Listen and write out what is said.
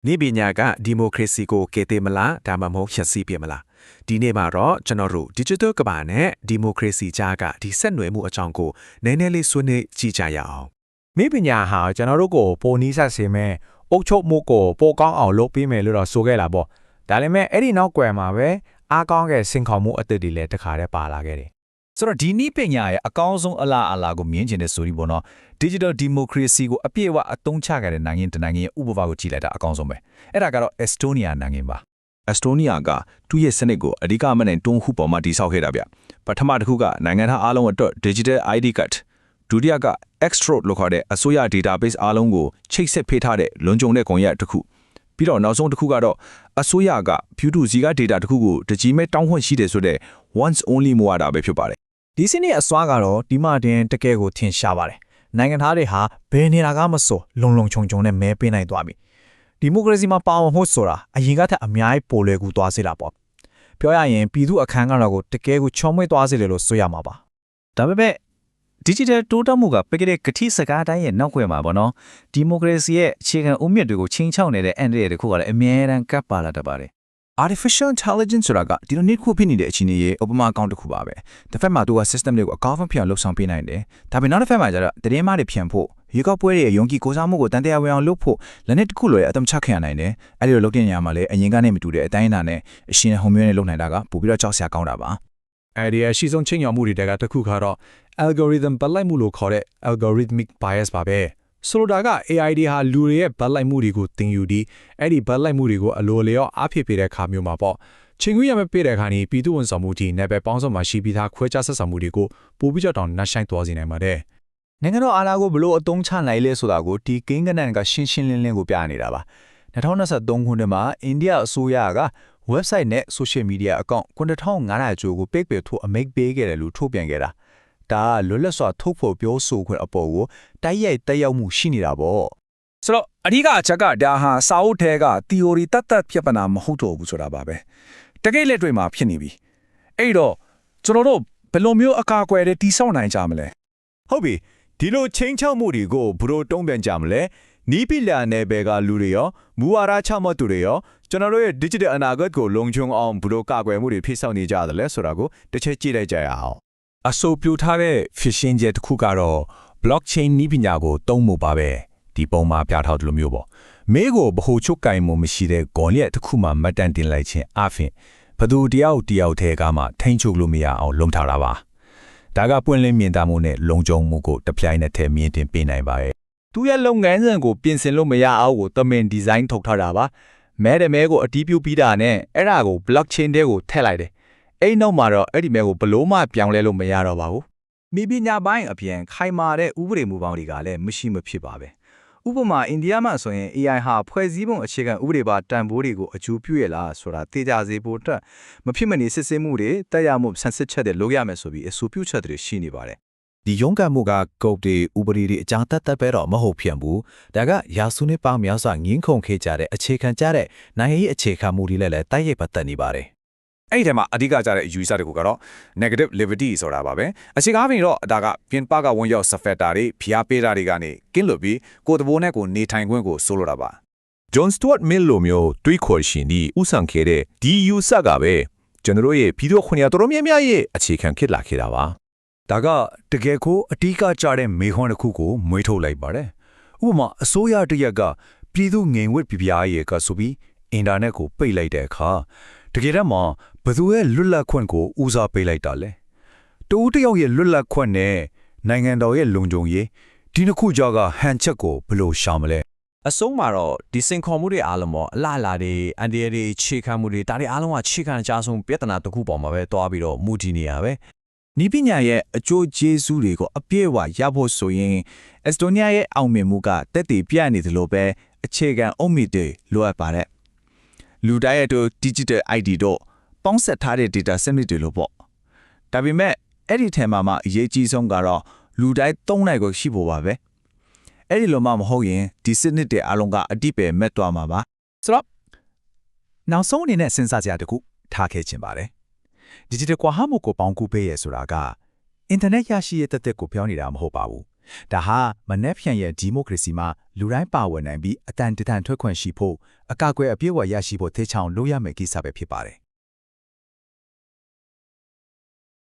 နိပညာကဒီမိုကရေစီကိုကယ်တင်မလားဒါမှမဟုတ်ဖျက်ဆီးပြစ်မလားဒီနေ့မှာတော့ကျွန်တော်တို့ digital ကမ္ဘာနဲ့ဒီမိုကရေစီကြားကဒီဆက်နွယ်မှုအကြောင်းကိုနည်းနည်းလေးဆွေးနွေးကြည့်ကြရအောင်မိပညာဟာကျွန်တော်တို့ကိုပိုနီးဆက်စေမယ်အုပ်ချုပ်မှုကိုပိုကောင်းအောင်လုပ်ပေးမယ်လို့တော့ဆိုခဲ့လာပေါ့ဒါပေမဲ့အဲ့ဒီနောက်ကွယ်မှာပဲအားကောင်းတဲ့စင်ခေါ်မှုအသစ်တွေလည်းတခါတည်းပါလာခဲ့တယ်ဆိုတော့ဒီနည်းပညာရဲ့အကောင်းဆုံးအလားအလာကိုမြင်ချင်တဲ့ဆိုပြီးပေါ့နော် digital democracy ကိုအပြည့်အဝအသုံးချခဲ့တဲ့နိုင်ငံတနိုင်ငံရဲ့ဥပမာကိုကြည့်လိုက်တာအကောင်းဆုံးပဲအဲ့ဒါကတော့ Estonia နိုင်ငံပါ Estonia ကသူ့ရဲ့စနစ်ကိုအဓိကမနဲ့တွန်းဟုပေါ်မှာတည်ဆောက်ခဲ့တာဗျပထမတစ်ခုကနိုင်ငံသားအားလုံးအတွက် digital ID card ဒုတိယက Extro လို့ခေါ်တဲ့အစိုးရ database အားလုံးကိုချိတ်ဆက်ပေးထားတဲ့လွန်ကျုံတဲ့ကွန်ရက်တစ်ခုပြီးတော့နောက်ဆုံးတစ်ခုကတော့အစိုးရက Putu Ziga data တစ်ခုကိုတကြီးမဲ့တောင်းခွင့်ရှိတယ်ဆိုတဲ့ once only မူဝါဒပဲဖြစ်ပါတယ်ဒီစနစ်အစွာကတော့ဒီမှတင်တကယ်ကိုထင်ရှားပါတယ်နိုင်ငံသားတွေဟာဘယ်နေတာကမဆိုလုံလုံခြုံခြုံနဲ့မဲပေးနိုင်သွားပြီဒီမိုကရေစီမှာပါဝင်ဖို့ဆိုတာအရင်ကထက်အများကြီးပိုလွယ်ကူသွားစေတာပေါ့ပြောရရင်ပြည်သူအခမ်းကတော့ကိုတကယ်ကိုချောမွေ့သွားစေတယ်လို့ဆိုရမှာပါဒါပေမဲ့ digital တိုးတက်မှုကပကတဲ့ကတိစကားတိုင်းရဲ့နောက်ွယ်မှာပေါ့နော်ဒီမိုကရေစီရဲ့အခြေခံအုတ်မြစ်တွေကိုချင်းချောက်နေတဲ့အန်ဒီရဲ့တခုကလည်းအမြဲတမ်းကပ်ပါလာတတ်ပါတယ်artificial intelligence ဆိုတာကဒီလိုနေ့ခုဖြစ်နေတဲ့အခြေအနေရဲ့ဥပမာအကောင့်တစ်ခုပါပဲတစ်ဖက်မှာသူက system တွေကိုအကောင့်ဖြစ်အောင်လှုပ်ဆောင်ပေးနိုင်တယ်ဒါပေမဲ့နောက်တစ်ဖက်မှာကျတော့တည်င်းမတွေဖြန့်ဖို့ရေကောက်ပွဲတွေရဲ့ယုံကြည်ကိုးစားမှုကိုတန်တရားဝင်အောင်လုပ်ဖို့လက်နက်တစ်ခုလိုရဲ့အသုံးချခံရနိုင်တယ်အဲ့ဒီလိုလုပ်တဲ့နေရာမှာလည်းအရင်ကနေမတူတဲ့အတိုင်းအတာနဲ့အရှင်ဟုံမျိုးနဲ့လုပ်နိုင်တာကပိုပြီးတော့ကြောက်စရာကောင်းတာပါအဲ့ဒီအရှိဆုံးချင်းညောင်မှုတွေတကတစ်ခုကတော့ algorithm ပတ်လိုက်မှုလို့ခေါ်တဲ့ algorithmic bias ပါပဲဆိုလိုတာက AI တွေဟာလူတွေရဲ့ပတ်လိုက်မှုတွေကိုသင်ယူပြီးအဲ့ဒီပတ်လိုက်မှုတွေကိုအလိုအလျောက်အားဖြည့်ပေးတဲ့အခါမျိုးမှာပေါ့ချင်းကူးရမပေးတဲ့အခါนี้ပြည်သူဝန်ဆောင်မှုတီနယ်ပယ်ပေါင်းစုံမှာရှိပြီးသားခွဲခြားဆက်ဆံမှုတွေကိုပိုပြီးတော့နှက်ဆိုင်သွားစေနိုင်ပါတယ်နိုင်ငံတော်အာဏာကိုဘလို့အသုံးချနိုင်လဲဆိုတာကိုဒီကိန်းကနန်ကရှင်းရှင်းလင်းလင်းကိုပြနေတာပါ2023ခုနှစ်မှာအိန္ဒိယအစိုးရက website နဲ့ social media account 9500ကျော်ကိုပိတ်ပင်ထုတ်အမိန့်ပေးခဲ့တယ်လို့ထုတ်ပြန်ခဲ့တာဒါလွတ်လပ်စွာထုတ်ဖော်ပြောဆိုခွင့်အပေါ်ကိုတိုက်ရိုက်တက်ရောက်မှုရှိနေတာပေါ့ဆိုတော့အဓိကအချက်ကဒါဟာစာအုပ်ထဲက theory တတ်ဖြစ်ပနာမဟုတ်တော့ဘူးဆိုတာပါပဲတကယ်လက်တွေ့မှာဖြစ်နေပြီအဲ့တော့ကျွန်တော်တို့ဘယ်လိုမျိုးအကာအကွယ်တွေတိစောက်နိုင်ကြမလဲဟုတ်ပြီဒီလိုချင်းချောက်မှုတွေကိုဘယ်လိုတုံ့ပြန်ကြမလဲနီးပီလာနယ်ပယ်ကလူတွေရောမူဝါဒချမှတ်သူတွေရောကျွန်တော်တို့ရဲ့ digital အနာဂတ်ကိုလုံခြုံအောင်ဘယ်လိုကာကွယ်မှုတွေဖြစ်ဆောင်နေကြတယ်လဲဆိုတာကိုတစ်ချက်ကြည့်လိုက်ကြရအောင်အဆိုပြုထားတဲ့ phishing ကျတစ်ခုကတော့ blockchain နည်းပညာကိုသုံးမှုပါပဲဒီပုံမှာပြထားသလိုမျိုးပေါ့မဲကိုဗဟိုချုပ်ကင်မှုမရှိတဲ့ဂွန်လျက်တစ်ခုမှမတ်တန်တင်လိုက်ခြင်းအပြင်ဘသူတယောက်ထဲကမှထိန်းချုပ်လို့မရအောင်လုံထားတာပါဒါကပွင့်လင်းမြင်သာမှုနဲ့လုံခြုံမှုကိုတပြိုင်နက်တည်းမြင်တင်ပေးနိုင်ပါရဲ့သူရဲ့လုပ်ငန်းစဉ်ကိုပြင်ဆင်လို့မရအောင်ကိုသမင်ဒီဇိုင်းထုတ်ထားတာပါမဲကိုအတီးပြုတ်ပြီးတာနဲ့အဲ့ဒါကို blockchain ထဲကိုထည့်လိုက်တယ်အဲ့နောက်မှာတော့အဲ့ဒီမဲကိုဘလို့မှပြောင်းလဲလို့မရတော့ပါဘူးမိပညာပိုင်းအပြင်ခိုင်မာတဲ့ဥပဒေမူပေါင်းတွေကလည်းမရှိမဖြစ်ပါပဲဥပမာအိန္ဒိယမှာဆိုရင် AI ဟာဖွဲ့စည်းပုံအခြေခံဥပဒေပါတန်ဖိုးတွေကိုအကျိုးပြုရလားဆိုတာသိကြစေဖို့အတွက်မဖြစ်မနေစစ်ဆေးမှုတွေတက်ရမှုဆန်းစစ်ချက်တွေလုပ်ရမယ်ဆိုပြီးအဆိုပြုချက်တွေရှိနေပါတယ်ဒီရုံးကမှုကကုတ်တွေဥပဒေတွေအကြမ်းတက်ပဲတော့မဟုတ်ဖြစ်ဘူးဒါကရာစုနှစ်ပေါင်းများစွာငင်းခုန်ခဲ့ကြတဲ့အခြေခံကြတဲ့နိုင်ငံရေးအခြေခံမှုတွေလည်းတိုက်ရိုက်ပတ်သက်နေပါတယ်အဲ့ဒီထဲမှာအဓိကကြတဲ့ user တွေကိုကတော့ negative liberty ဆိုတာပါပဲအခြေကားပြင်တော့ဒါကပြင်ပကဝန်ရောက် software တွေဖျားပေးတာတွေကနေကင်းလွတ်ပြီးကိုယ်တဘိုးနဲ့ကိုနေထိုင်ခွင့်ကိုဆိုလိုတာပါ John Stuart Mill လိုမျိုးတွေးခေါ်ရှင်ဒီဥဆောင်ခဲ့တဲ့ဒီ user ကပဲကျွန်တော်ရဲ့ဗီဒီယိုခွင့်ရတော်များများရဲ့အခြေခံဖြစ်လာခဲ့တာပါဒါကတကယ်ကိုအဓိကကြတဲ့မေခွန်းတစ်ခုကိုမွေးထုတ်လိုက်ပါတယ်ဥပမာအစိုးရတရက်ကပြည်သူငင်ဝစ်ပြပြရဲ့ကဆိုပြီးအင်တာနက်ကိုပိတ်လိုက်တဲ့အခါတကယ်တော့မှဘသူရဲ့လွတ်လပ်ခွင့်ကိုဦးစားပေးလိုက်တာလဲတူတယောက်ရဲ့လွတ်လပ်ခွင့်နဲ့နိုင်ငံတော်ရဲ့လုံခြုံရေးဒီနှစ်ခုကြားကဟန်ချက်ကိုဘယ်လိုရှာမလဲအဆုံးမှာတော့ဒီစင်ခေါ်မှုတွေအားလုံးအလားအလာတွေအန်ဒီရီခြေခံမှုတွေဒါတွေအားလုံးကခြေခံအကြဆုံးပြဿနာတစ်ခုပေါ်မှာပဲတွားပြီးတော့မူတည်နေရပဲနီးပညာရဲ့အကျိုးကျေးဇူးတွေကိုအပြည့်အဝရဖို့ဆိုရင်အက်စတိုးနီးယားရဲ့အောင်မြင်မှုကတက်တည်ပြနေတယ်လို့ပဲအခြေခံအုတ်မြစ်တွေလိုအပ်ပါတယ်လူတိုင်းရဲ့တို့ digital ID တို့ပေါင်းဆက်ထားတဲ့ data စနစ်တွေလို့ပေါ့ဒါပေမဲ့အဲ့ဒီထဲမှာအရေးကြီးဆုံးကတော့လူတိုင်းသုံးနိုင်ကိုရှိဖို့ပါပဲအဲ့ဒီလိုမှမဟုတ်ရင်ဒီစနစ်တွေအလုံးကအတိပယ်မဲ့သွားမှာပါဆိုတော့နောက်ဆုံးအနေနဲ့စဉ်းစားကြရတခုထားခဲ့ခြင်းပါတယ်digital ကွာဟမှုကိုပေါင်းကူးပေးရဆိုတာကအင်တာနက်ရရှိရတဲ့တက်ကိုပြောနေတာမဟုတ်ပါဘူး ဒါဟာမနက်ဖြန်ရဲ့ဒီမိုကရေစီမှာလူတိုင်းပါဝင်နိုင်ပြီးအတန်တန်ထွက်ခွင့်ရှိဖို့အကာအကွယ်အပြည့်အဝရရှိဖို့သေချာအောင်လုပ်ရမယ့်ကိစ္စပဲဖြစ်ပါတယ်